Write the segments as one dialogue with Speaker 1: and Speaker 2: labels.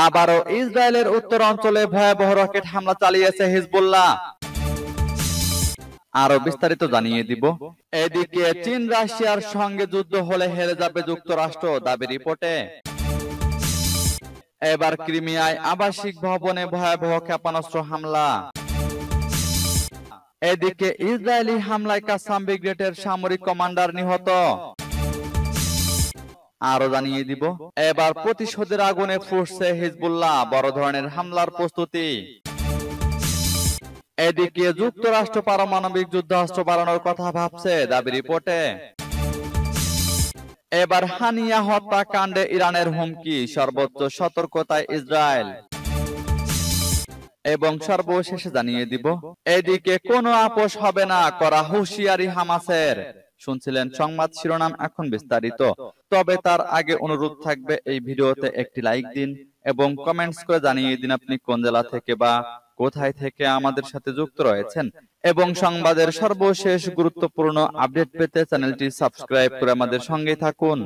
Speaker 1: আবারও ইসরায়েলের উত্তর অঞ্চলে ভয়াবহ রকেট হামলা চালিয়েছে হিজবুল্লাহ। আরো বিস্তারিত জানিয়ে দিব। এদিকে চীন রাশিয়ার সঙ্গে যুদ্ধ হলে হেরে যাবে যুক্তরাষ্ট্র, দাবি রিপোর্টে। এবার ক্রিমিয়ায় আবাসিক ভবনে ভয়াবহ ক্ষেপণাস্ত্র হামলা। এদিকে ইসরায়েলি হামলায় কাসাম ব্রিগেডের সামরিক কমান্ডার নিহত। আরো জানিয়ে দিব। এবার প্রতিশোধের আগুনে ফুঁসছে হিজবুল্লাহ, বড় ধরনের হামলার প্রস্তুতি। এদিকে যুক্তরাষ্ট্র পারমাণবিক যুদ্ধাস্ত্র বাড়ানোর কথা ভাবছে, দাবি রিপোর্টে। এবার হানিয়া হত্যাকাণ্ডে ইরানের হুমকি, সর্বোচ্চ সতর্কতায় ইসরায়েল। এবং সর্বশেষে জানিয়ে দিব। এদিকে কোনো আপোষ হবে না, করা হুঁশিয়ারি হামাসের। শুনছিলেন সংবাদ শিরোনাম, এখন বিস্তারিত। তবে তার আগে অনুরোধ থাকবে এই ভিডিওতে একটি লাইক দিন এবং কমেন্টস করে জানিয়ে দিন আপনি কোন জেলা থেকে বা কোথায় থেকে আমাদের সাথে যুক্ত রয়েছেন। এবং সংবাদের সর্বশেষ গুরুত্বপূর্ণ আপডেট পেতে চ্যানেলটি সাবস্ক্রাইব করে আমাদের সঙ্গে থাকুন।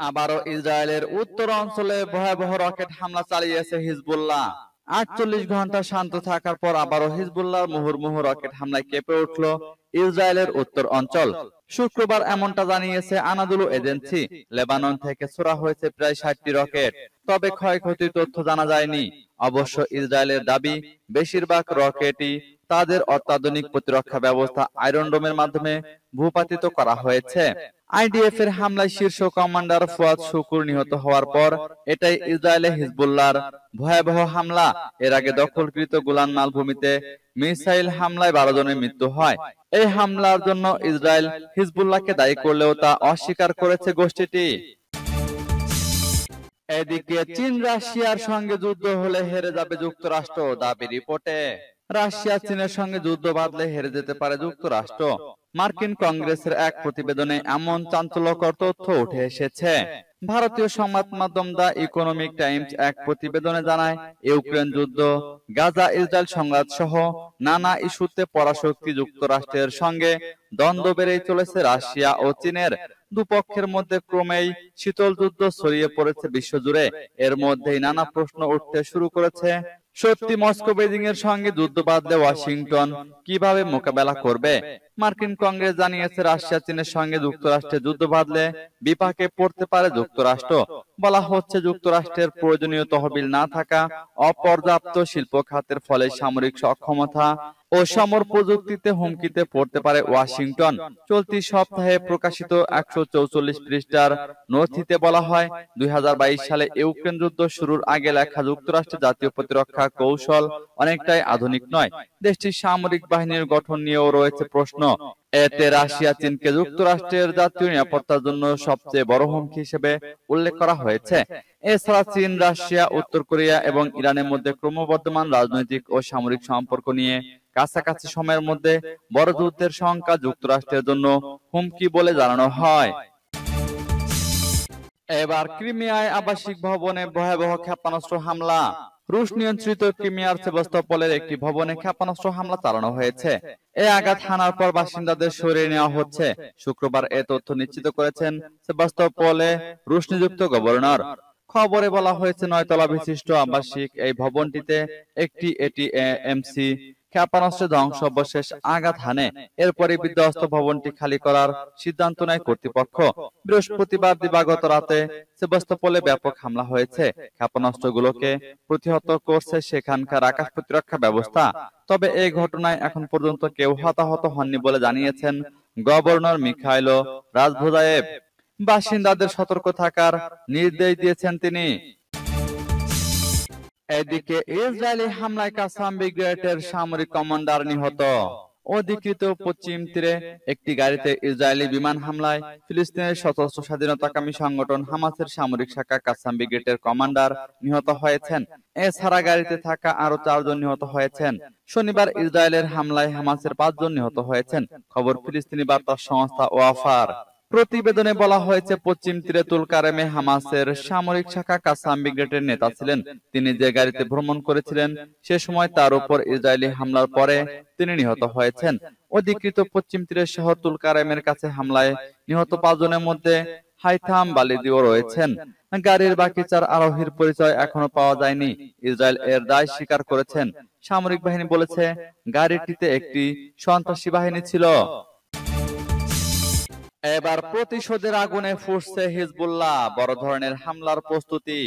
Speaker 1: আবারও ইসরায়েলের উত্তর অঞ্চলে ভয়াবহ রকেট হামলা চালিয়েছে হিজবুল্লাহ। 48 ঘন্টা শান্ত থাকার পর আবারও হিজবুল্লাহর মুহুর্মুহু রকেট হামলায় কেঁপে উঠল ইসরায়েলের উত্তর অঞ্চল। শুক্রবার এমনটা জানিয়েছে আনাদুলু এজেন্সি। লেবানন থেকে ছোড়া হয়েছে প্রায় 60টি রকেট, তবে ক্ষয়ক্ষতির তথ্য জানা যায়নি। অবশ্য ইসরায়েলের দাবি, বেশিরভাগ রকেটই তাদের অত্যাধুনিক প্রতিরক্ষা ব্যবস্থা আয়রন ডোমের মাধ্যমে ভূপাতিত করা হয়েছে। আইডিএফ এর হামলায় শীর্ষ কমান্ডার ফুয়াদ শুকুর নিহত হওয়ার পর এটাই ইসরায়েলে হিজবুল্লাহর ভয়াবহ হামলা। এর আগে দখলকৃত গোলান মালভূমিতে মিসাইল হামলায় 12 জনের মৃত্যু হয়। এই হামলার জন্য ইসরায়েল হিজবুল্লাহকে দায়ী করলেও তা অস্বীকার করেছে গোষ্ঠীটি। এদিকে চীন রাশিয়ার সঙ্গে যুদ্ধ হলে হেরে যাবে যুক্তরাষ্ট্র, দাবি রিপোর্টে। রাশিয়া চীনের সঙ্গে যুদ্ধ বাঁধলে হেরে যেতে পারে যুক্তরাষ্ট্র। মার্কিন কংগ্রেসের এক প্রতিবেদনে এমন চাঞ্চল্যকর তথ্য উঠে এসেছে। ভারতীয় সংবাদ মাধ্যম দ্য ইকোনমিক টাইমস এক প্রতিবেদনে জানায়, ইউক্রেন যুদ্ধ, গাজা ইসরায়েল সংঘাত সহ নানা ইস্যুতে পরাশক্তি যুক্তরাষ্ট্রের সঙ্গে দ্বন্দ্ব বেড়েই চলেছে রাশিয়া ও চীনের। দুপক্ষের মধ্যে ক্রমেই শীতল যুদ্ধ ছড়িয়ে পড়েছে বিশ্বজুড়ে। এর মধ্যেই নানা প্রশ্ন উঠতে শুরু করেছে। সত্যি মস্কো বেজিং এর সঙ্গে যুদ্ধ বাঁধলে ওয়াশিংটন কিভাবে মোকাবেলা করবে? মার্কিন কংগ্রেস জানিয়েছে, রাশিয়া চীনের সঙ্গে যুক্তরাষ্ট্রের যুদ্ধ বাঁধলে বিপাকে পড়তে পারে যুক্তরাষ্ট্র। বলা হচ্ছে, যুক্তরাষ্ট্রের প্রয়োজনীয় তহবিল না থাকা, অপর্যাপ্ত শিল্প খাতের ফলে সামরিক সক্ষমতা ও সমর প্রযুক্তিতে হুমকিতে পড়তে পারে ওয়াশিংটন। চলতি সপ্তাহে প্রকাশিত 144 পৃষ্ঠার নথিতে বলা হয়, 2022 সালে ইউক্রেন যুদ্ধ শুরুর আগে লেখা যুক্তরাষ্ট্রের জাতীয় প্রতিরক্ষা কৌশল অনেকটাই আধুনিক নয়। দেশটির সামরিক বাহিনীর গঠন নিয়েও রয়েছে প্রশ্ন। এতে রাশিয়া চীনকে যুক্তরাষ্ট্রের জাতীয় নিরাপত্তার জন্য সবচেয়ে বড় হুমকি হিসেবে উল্লেখ করা হয়েছে। এছাড়া চীন, রাশিয়া, উত্তর কোরিয়া এবং ইরানের মধ্যে ক্রমবর্ধমান রাজনৈতিক ও সামরিক সম্পর্ক নিয়ে কাছাকাছি সময়ের মধ্যে বড় যুদ্ধের সংখ্যা যুক্তরাষ্ট্রের জন্য হুমকি বলে জানানো হয়। এবার ক্রিমিয়ায় আবাসিক ভবনে ভয়াবহ ক্ষেপণাস্ত্র হামলা। রুশ নিয়ন্ত্রিত ক্রিমিয়ার সেভাস্তোপলের একটি ভবনে ক্ষেপণাস্ত্র হামলা চালানো হয়েছে। এই আঘাত হানার পর বাসিন্দাদের সরিয়ে নেওয়া হচ্ছে। শুক্রবার এ তথ্য নিশ্চিত করেছেন সেভাস্তোপলে রুশ নিযুক্ত গভর্নর। খবরে বলা হয়েছে, 9 তলা বিশিষ্ট আবাসিক এই ভবনটিতে একটি এটিএমসি ক্ষেপণাস্ত্রের ধ্বংসাবশেষ আঘাত হানে। এরপরই বিধ্বস্ত ভবনটি খালি করার সিদ্ধান্ত নেয় কর্তৃপক্ষ। বৃহস্পতিবার দিবাগত রাতে সেভাস্তোপলে ব্যাপক হামলা হয়েছে। ক্ষেপণাস্ত্রগুলোকে প্রতিহত করছে সেখানকার আকাশ প্রতিরক্ষা ব্যবস্থা। তবে এই ঘটনায় এখন পর্যন্ত কেউ হতাহত হননি বলে জানিয়েছেন গভর্নর মিখাইলো রাজভোজায়েভ। বাসিন্দাদের সতর্ক থাকার নির্দেশ দিয়েছেন তিনি। এদিকে ইসরায়েলি হামলায় কাসাম ব্রিগেডের সামরিক কমান্ডার নিহত। অধিকৃত পশ্চিম তীরে একটি গাড়িতে ইসরায়েলি বিমান হামলায় ফিলিস্তিনের সশস্ত্র স্বাধীনতাকামী সংগঠন হামাসের সামরিক শাখা কাসাম ব্রিগেডের কমান্ডার নিহত হয়েছেন। এছাড়া গাড়িতে থাকা আরো 4 জন নিহত হয়েছেন। শনিবার ইসরায়েলের হামলায় হামাসের 5 জন নিহত হয়েছেন, খবর ফিলিস্তিনি বার্তা সংস্থা ওয়াফার। প্রতিবেদনে বলা হয়েছে, পশ্চিম তীরে তুলকারেমে হামাসের সামরিক শাখা কাসাম ব্রিগেডের নেতা ছিলেন। তিনি যে গাড়িতে ভ্রমণ করেছিলেন সে সময় তার উপর ইসরায়েলি হামলার পরে তিনি নিহত হয়েছেন। অধিকৃত পশ্চিম তীরের শহর তুলকারেমের কাছে হামলায় নিহত 5 জনের মধ্যে হাইথাম বালিদিও রয়েছেন। গাড়ির বাকি 4 আরোহীর পরিচয় এখনো পাওয়া যায়নি। ইসরায়েল এর দায় স্বীকার করেছেন। সামরিক বাহিনী বলেছে গাড়িটিতে একটি সন্ত্রাসী বাহিনী ছিল। এবার প্রতিশোধের আগুনে ফুঁসছে হিজবুল্লাহ, বড় ধরনের হামলার প্রস্তুতি।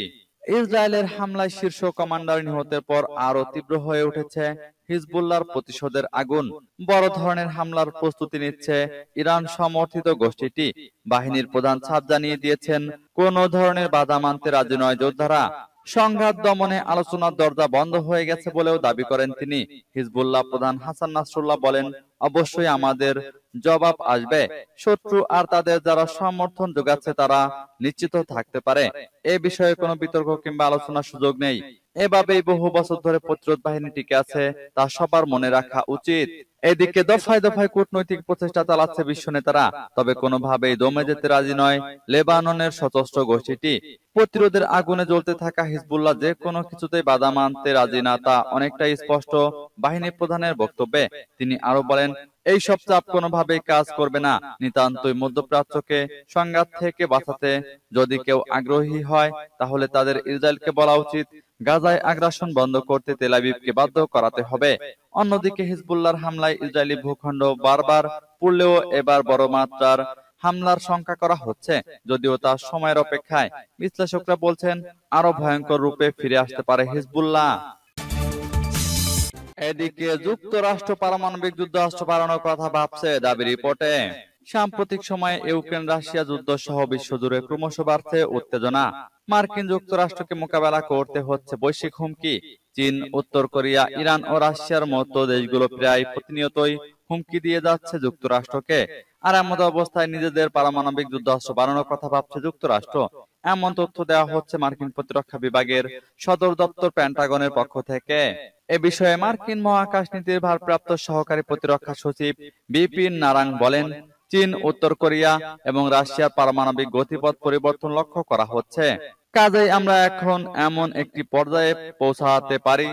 Speaker 1: ইসরায়েলের হামলায় শীর্ষ কমান্ডার নিহতের পর আরো তীব্র হয়ে উঠেছে হিজবুল্লাহর প্রতিশোধের আগুন। বড় ধরনের হামলার প্রস্তুতি নিচ্ছে ইরান সমর্থিত গোষ্ঠীটি। বাহিনীর প্রধান ছাদ জানিয়ে দিয়েছেন, কোন ধরনের বাধা মানতে রাজি নয় যোদ্ধারা। সংঘাত দমনে আলোচনার দরজা বন্ধ হয়ে গেছে বলেও দাবি করেন তিনি। হিজবুল্লাহ প্রধান হাসান নাসরুল্লাহ বলেন, অবশ্যই আমাদের জবাব আসবে। শত্রু আর তাদের যারা সমর্থন যোগাচ্ছে তারা নিশ্চিত থাকতে পারে, এ বিষয়ে কোনো বিতর্ক কিংবা আলোচনার সুযোগ নেই। এভাবেই বহু বছর ধরে প্রতিরোধ বাহিনী টিকে আছে, তা সবার মনে রাখা উচিত। এদিকে দফায় দফায় কূটনৈতিক প্রচেষ্টা চালাচ্ছে বিশ্ব নেতারা, তবে কোনোভাবেই দমে যেতে রাজি নয় লেবাননের সশস্ত্র গোষ্ঠীটি। প্রতিরোধের আগুনে জ্বলতে থাকা হিজবুল্লাহ যে কোনো কিছুতেই বাধা মানতে রাজি না, তা অনেকটাই স্পষ্ট বাহিনী প্রধানের বক্তব্যে। তিনি আরো বলেন, এই সব চাপ কোনোভাবেই কাজ করবে না। নিতান্তই মধ্যপ্রাচ্যকে সংঘাত থেকে বাঁচাতে যদি কেউ আগ্রহী হয়, তাহলে তাদের ইসরায়েলকে বলা উচিত গাজায় আগ্রাসন বন্ধ করতে তেল আবিবকে বাধ্য করাতে হবে। অন্যদিকে হিজবুল্লাহর হামলায় ইসরায়েলি ভূখণ্ড বারবার পুড়লেও এবার বড় মাত্রার হামলার শঙ্কা করা হচ্ছে, যদিও তা সময়ের অপেক্ষায়। বিশ্লেষকরা বলছেন আরো ভয়ঙ্কর রূপে ফিরে আসতে পারে হিজবুল্লাহ। এদিকে যুক্তরাষ্ট্র পারমাণবিক যুদ্ধাস্ত্র বাড়ানোর কথা ভাবছে, দাবি রিপোর্টে। সাম্প্রতিক সময়ে ইউক্রেন রাশিয়া যুদ্ধ সহ বিশ্বজুড়ে ক্রমশ বাড়ছে উত্তেজনা। মার্কিন যুক্তরাষ্ট্রকে মোকাবেলা করতে হচ্ছে বৈশ্বিক হুমকি। চীন, উত্তর কোরিয়া, ইরান ও রাশিয়ার মতো দেশগুলো প্রায় প্রতিনিয়তই হুমকি দিয়ে যাচ্ছে যুক্তরাষ্ট্রকে। আর এমন অবস্থায় নিজেদের পারমাণবিক যুদ্ধাস্ত্র বাড়ানোর কথা ভাবছে যুক্তরাষ্ট্র। এমন তথ্য দেওয়া হচ্ছে মার্কিন প্রতিরক্ষা বিভাগের সদর দপ্তর পেন্টাগনের পক্ষ থেকে। এ বিষয়ে মার্কিন মহাকাশ নীতির ভারপ্রাপ্ত সহকারী প্রতিরক্ষা সচিব বিপিন নারাং বলেন, চীন, উত্তর কোরিয়া এবং রাশিয়ার পারমাণবিক গতিপথ পরিবর্তন লক্ষ্য করা হচ্ছে। কাজেই আমরা এখন এমন একটি পর্যায়ে পৌঁছাতে পারি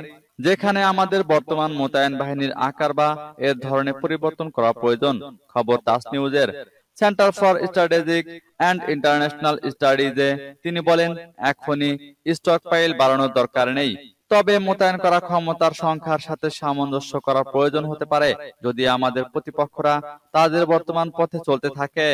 Speaker 1: যেখানে আমাদের বর্তমান মোতায়েন বাহিনীর আকার বা এর ধরনে পরিবর্তন করা প্রয়োজন। খবর তাস নিউজের। Center for strategic and international স্টাডিজে তিনি বলেন, এখনই স্টকপাইল বাড়ানোর দরকার নেই, তবে মোতায়েন করা ক্ষমতার সংখ্যার সাথে সামঞ্জস্য করার প্রয়োজন হতে পারে যদি আমাদের প্রতিপক্ষরা তাদের বর্তমান পথে চলতে থাকে।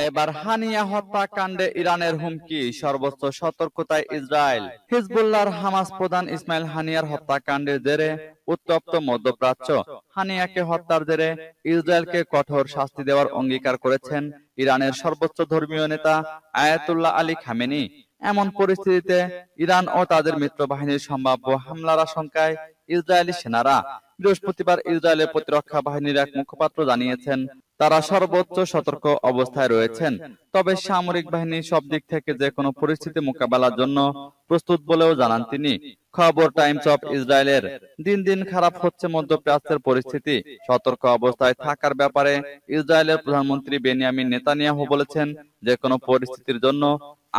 Speaker 1: এবার হানিয়া হত্যাকাণ্ডে ইরানের হুমকি, সর্বোচ্চ সতর্কতায় ইসরায়েল। হিজবুল্লাহর হামাস প্রধান ইসমাইল হানিয়ার হত্যাকাণ্ডের জেরে উত্তপ্ত মধ্যপ্রাচ্য। হানিয়াকে হত্যার জেরে ইসরায়েলকে কঠোর শাস্তি দেওয়ার অঙ্গীকার করেছেন ইরানের সর্বোচ্চ ধর্মীয় নেতা আয়াতুল্লাহ আলী খামেনি। এমন পরিস্থিতিতে ইরান ও তাদের মিত্র বাহিনীর সম্ভাব্য হামলার আশঙ্কায় ইসরায়েলি সেনারা বৃহস্পতিবার ইসরায়েলের প্রতিরক্ষা বাহিনীর এক মুখপাত্র জানিয়েছেন, তারা সর্বোচ্চ সতর্ক অবস্থায় রয়েছেন, তবে সামরিক বাহিনী সব দিক থেকে যে কোনো পরিস্থিতি মোকাবেলার জন্য প্রস্তুত বলেও জানান তিনি। খবর টাইমস অফ ইসরায়েলের। দিন দিন খারাপ হচ্ছে মধ্যপ্রাচ্যের পরিস্থিতি। সতর্ক অবস্থায় থাকার ব্যাপারে ইসরায়েলের প্রধানমন্ত্রী বেনিয়ামিন নেতানিয়াহু বলেছেন, যে কোনো পরিস্থিতির জন্য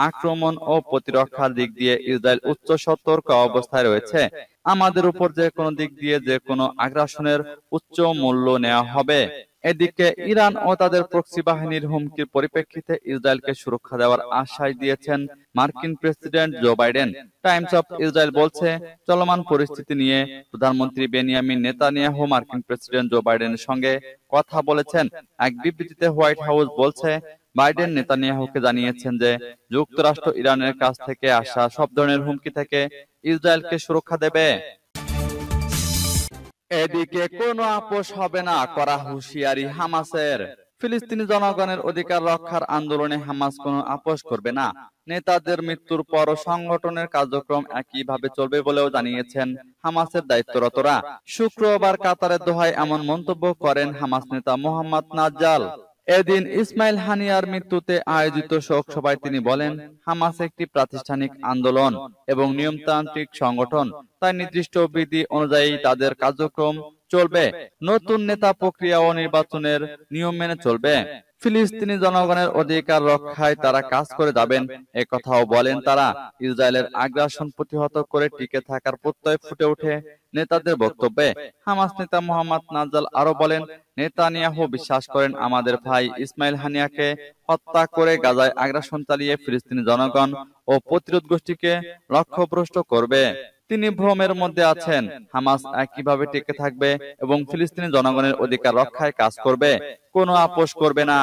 Speaker 1: আক্রমণ ও প্রতিরক্ষার দিক দিয়ে ইসরায়েল উচ্চ সতর্ক অবস্থায় রয়েছে। আমাদের উপর যে কোনো দিক দিয়ে যে কোনো আগ্রাসনের উচ্চ মূল্য নেওয়া হবে। এদিকে ইরান ও তাদের প্রক্সি বাহিনীর হুমকির পরিপ্রেক্ষিতে ইসরায়েলকে সুরক্ষা দেওয়ার আশ্বাস দিয়েছেন মার্কিন president Joe Biden. Times of Israel বলছে, চলমান পরিস্থিতি নিয়ে প্রধানমন্ত্রী বেনিয়ামিন নেতানিয়াহু মার্কিন প্রেসিডেন্ট জো বাইডেনের সঙ্গে কথা বলেছেন। এক বিবৃতিতে হোয়াইট হাউস বলছে, বাইডেন নেতানিয়াহুকে জানিয়েছেন যে যুক্তরাষ্ট্র ইরানের কাছ থেকে আসা সব ধরনের হুমকি থেকে ইসরায়েলকে সুরক্ষা দেবে। এদিকে কোনো আপোষ হবে না, করা হুঁশিয়ারি হামাসের। ফিলিস্তিনি জনগণের অধিকার রক্ষার আন্দোলনে হামাস কোনো আপোষ করবে না। নেতাদের মৃত্যুর পর সংগঠনের কার্যক্রম একইভাবে চলবে বলেও জানিয়েছেন হামাসের দায়িত্বরতরা। শুক্রবার কাতারের দোহায় এমন মন্তব্য করেন হামাস নেতা মোহাম্মদ নাজ্জাল। এদিন ইসমাইল হানিয়ার মৃত্যুতে আয়োজিত শোক সভায় তিনি বলেন, হামাস একটি প্রাতিষ্ঠানিক আন্দোলন এবং নিয়মতান্ত্রিক সংগঠন, তাই নির্দিষ্ট বিধি অনুযায়ী তাদের কার্যক্রম চলবে, নতুন নেতা প্রক্রিয়া ও নির্বাচনের নিয়ম মেনে চলবে। ফিলিস্তিনি জনগণের অধিকার রক্ষায় তারা কাজ করে যাবেন, একথাও বলেন তারা। ইসরায়েলের আগ্রাসন প্রতিহত করে টিকে থাকার প্রত্যয় ফুটে ওঠে নেতাদের বক্তব্যে। হামাস নেতা মোহাম্মদ নাজ্জাল আরো বলেন, নেতানিয়াহু বিশ্বাস করেন আমাদের ভাই ইসমাইল হানিয়াকে হত্যা করে গাজায় আগ্রাসন চালিয়ে ফিলিস্তিনি জনগণ ও প্রতিরোধ গোষ্ঠীকে লক্ষ্যভ্রষ্ট করবে। তিনি ভ্রমের মধ্যে আছেন। হামাস একইভাবে টিকে থাকবে এবং ফিলিস্তিনি জনগণের অধিকার রক্ষায় কাজ করবে, কোনো আপোষ করবে না।